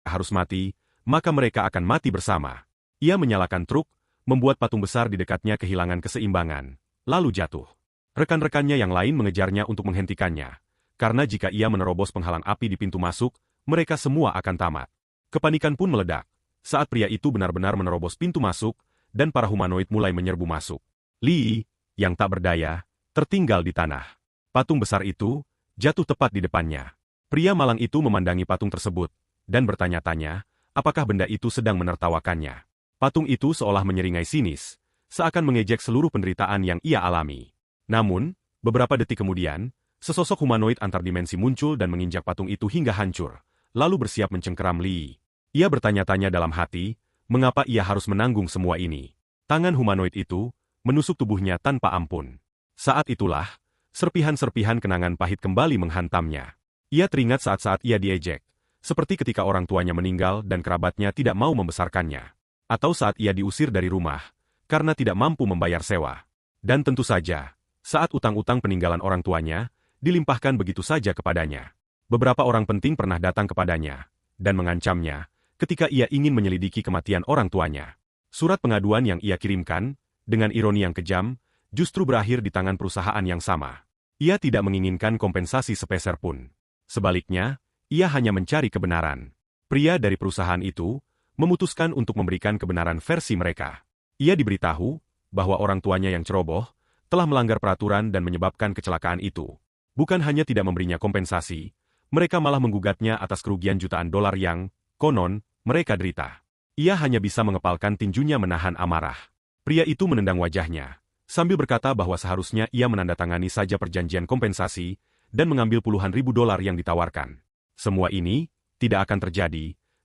harus mati, maka mereka akan mati bersama. Ia menyalakan truk, membuat patung besar di dekatnya kehilangan keseimbangan, lalu jatuh. Rekan-rekannya yang lain mengejarnya untuk menghentikannya, karena jika ia menerobos penghalang api di pintu masuk, mereka semua akan tamat. Kepanikan pun meledak, saat pria itu benar-benar menerobos pintu masuk, dan para humanoid mulai menyerbu masuk. Li, yang tak berdaya, tertinggal di tanah. Patung besar itu jatuh tepat di depannya. Pria malang itu memandangi patung tersebut, dan bertanya-tanya, apakah benda itu sedang menertawakannya. Patung itu seolah menyeringai sinis, seakan mengejek seluruh penderitaan yang ia alami. Namun, beberapa detik kemudian, sesosok humanoid antar dimensi muncul dan menginjak patung itu hingga hancur, lalu bersiap mencengkeram Li. Ia bertanya-tanya dalam hati, mengapa ia harus menanggung semua ini. Tangan humanoid itu menusuk tubuhnya tanpa ampun. Saat itulah, serpihan-serpihan kenangan pahit kembali menghantamnya. Ia teringat saat-saat ia diejek, seperti ketika orang tuanya meninggal dan kerabatnya tidak mau membesarkannya. Atau saat ia diusir dari rumah, karena tidak mampu membayar sewa. Dan tentu saja, saat utang-utang peninggalan orang tuanya, dilimpahkan begitu saja kepadanya. Beberapa orang penting pernah datang kepadanya, dan mengancamnya, ketika ia ingin menyelidiki kematian orang tuanya. Surat pengaduan yang ia kirimkan, dengan ironi yang kejam, justru berakhir di tangan perusahaan yang sama. Ia tidak menginginkan kompensasi sepeser pun. Sebaliknya, ia hanya mencari kebenaran. Pria dari perusahaan itu memutuskan untuk memberikan kebenaran versi mereka. Ia diberitahu bahwa orang tuanya yang ceroboh telah melanggar peraturan dan menyebabkan kecelakaan itu. Bukan hanya tidak memberinya kompensasi, mereka malah menggugatnya atas kerugian jutaan dolar yang, konon, mereka derita. Ia hanya bisa mengepalkan tinjunya menahan amarah. Pria itu menendang wajahnya, sambil berkata bahwa seharusnya ia menandatangani saja perjanjian kompensasi dan mengambil puluhan ribu dolar yang ditawarkan. Semua ini tidak akan terjadi